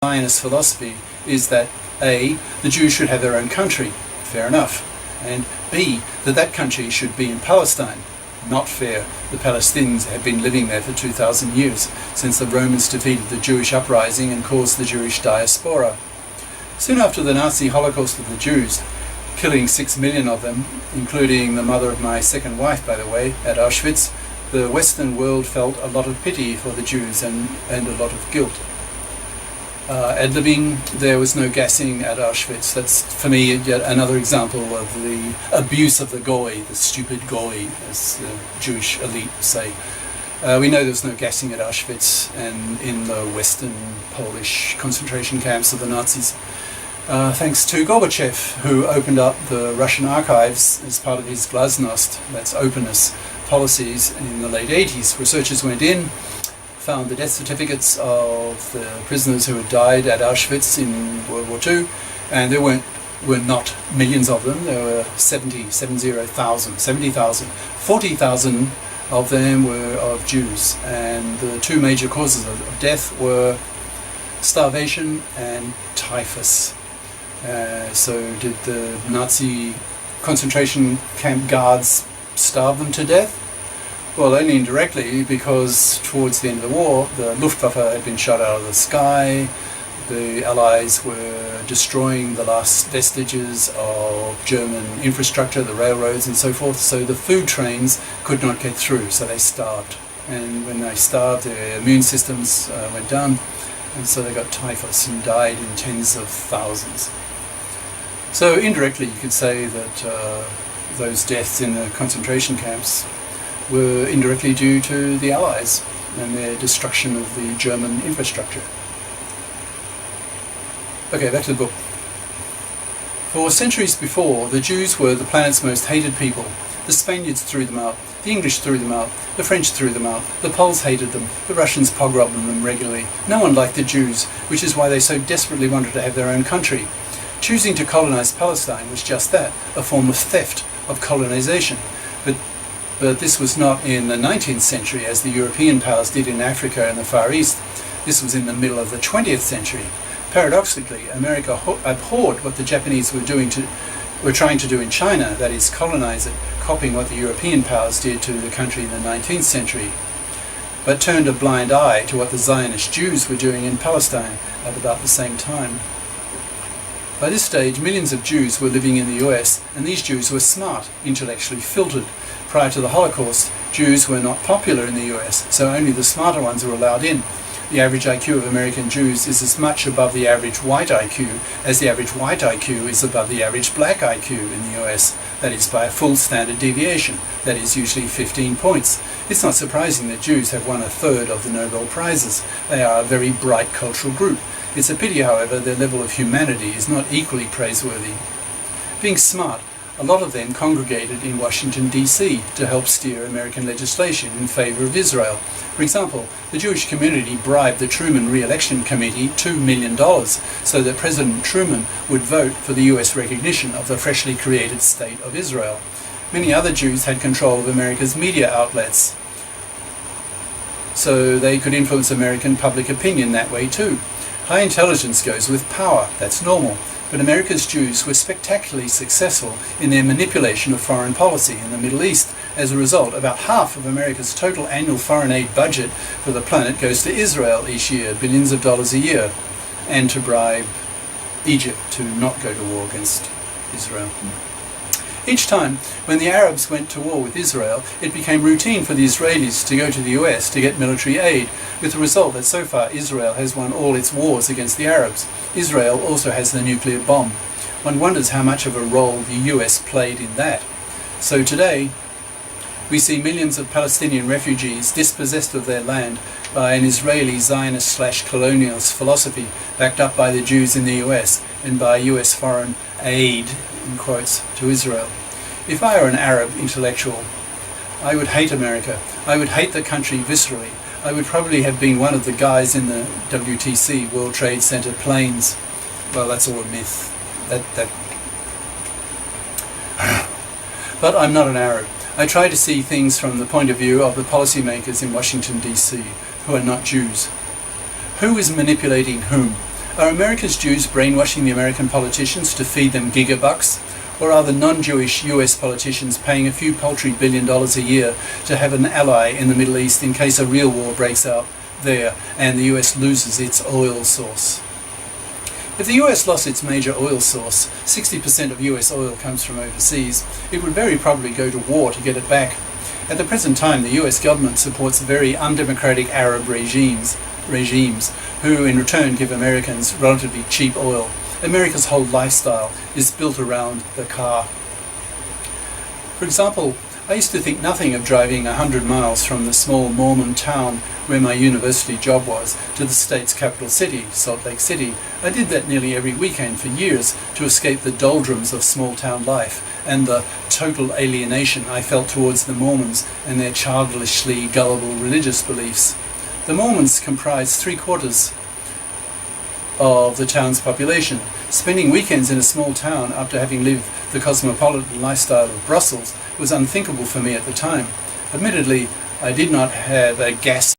Zionist philosophy is that A, the Jews should have their own country, fair enough, and B, that country should be in Palestine. Not fair. The Palestinians have been living there for 2,000 years, since the Romans defeated the Jewish uprising and caused the Jewish diaspora. Soon after the Nazi Holocaust of the Jews, killing 6 million of them, including the mother of my second wife, by the way, at Auschwitz, the Western world felt a lot of pity for the Jews and a lot of guilt. Ad-libbing, there was no gassing at Auschwitz. That's, for me, yet another example of the abuse of the goy, the stupid goy, as the Jewish elite say. We know there was no gassing at Auschwitz and in the Western Polish concentration camps of the Nazis. Thanks to Gorbachev, who opened up the Russian archives as part of his glasnost, that's openness, policies in the late 80s. Researchers went in, found the death certificates of the prisoners who had died at Auschwitz in World War II, and there were not millions of them. There were 70,000. 40,000 of them were of Jews, and the two major causes of death were starvation and typhus. So did the Nazi concentration camp guards starve them to death? Well, only indirectly, because towards the end of the war, the Luftwaffe had been shot out of the sky. The Allies were destroying the last vestiges of German infrastructure, the railroads and so forth, so the food trains could not get through, so they starved. And when they starved, their immune systems went down, and so they got typhus and died in tens of thousands. So indirectly, you could say that those deaths in the concentration camps were indirectly due to the Allies and their destruction of the German infrastructure. Okay, back to the book. For centuries before, the Jews were the planet's most hated people. The Spaniards threw them out, the English threw them out, the French threw them out, the Poles hated them, the Russians pogromed them regularly. No one liked the Jews, which is why they so desperately wanted to have their own country. Choosing to colonize Palestine was just that, a form of theft, of colonization. But this was not in the 19th century as the European powers did in Africa and the Far East. This was in the middle of the 20th century. Paradoxically, America abhorred what the Japanese were trying to do in China, that is, colonize it, copying what the European powers did to the country in the 19th century, but turned a blind eye to what the Zionist Jews were doing in Palestine at about the same time. By this stage, millions of Jews were living in the US, and these Jews were smart, intellectually filtered. Prior to the Holocaust, Jews were not popular in the US, so only the smarter ones were allowed in. The average IQ of American Jews is as much above the average white IQ as the average white IQ is above the average black IQ in the US. That is by a full standard deviation, that is usually 15 points. It's not surprising that Jews have won a third of the Nobel Prizes. They are a very bright cultural group. It's a pity, however, their level of humanity is not equally praiseworthy. Being smart, a lot of them congregated in Washington, D.C. to help steer American legislation in favor of Israel. For example, the Jewish community bribed the Truman Re-election Committee $2 million so that President Truman would vote for the US recognition of the freshly created State of Israel. Many other Jews had control of America's media outlets, so they could influence American public opinion that way too. High intelligence goes with power, that's normal. But America's Jews were spectacularly successful in their manipulation of foreign policy in the Middle East. As a result, about half of America's total annual foreign aid budget for the planet goes to Israel each year, billions of dollars a year, and to bribe Egypt to not go to war against Israel. Each time, when the Arabs went to war with Israel, it became routine for the Israelis to go to the US to get military aid, with the result that so far Israel has won all its wars against the Arabs. Israel also has the nuclear bomb. One wonders how much of a role the US played in that. So today, we see millions of Palestinian refugees dispossessed of their land by an Israeli Zionist/colonialist philosophy backed up by the Jews in the US and by US foreign aid, in quotes, to Israel. If I were an Arab intellectual, I would hate America. I would hate the country viscerally. I would probably have been one of the guys in the WTC, World Trade Center planes. Well, that's all a myth. But I'm not an Arab. I try to see things from the point of view of the policymakers in Washington, D.C., who are not Jews. Who is manipulating whom? Are America's Jews brainwashing the American politicians to feed them gigabucks? Or are the non-Jewish US politicians paying a few paltry $1 billion a year to have an ally in the Middle East in case a real war breaks out there and the US loses its oil source? If the US lost its major oil source, 60% of US oil comes from overseas, it would very probably go to war to get it back. At the present time, the US government supports very undemocratic Arab regimes who in return give Americans relatively cheap oil. America's whole lifestyle is built around the car. For example, I used to think nothing of driving 100 miles from the small Mormon town where my university job was to the state's capital city, Salt Lake City. I did that nearly every weekend for years to escape the doldrums of small town life and the total alienation I felt towards the Mormons and their childishly gullible religious beliefs. The Mormons comprise 3/4 of the town's population. Spending weekends in a small town after having lived the cosmopolitan lifestyle of Brussels was unthinkable for me at the time. Admittedly, I did not have a gas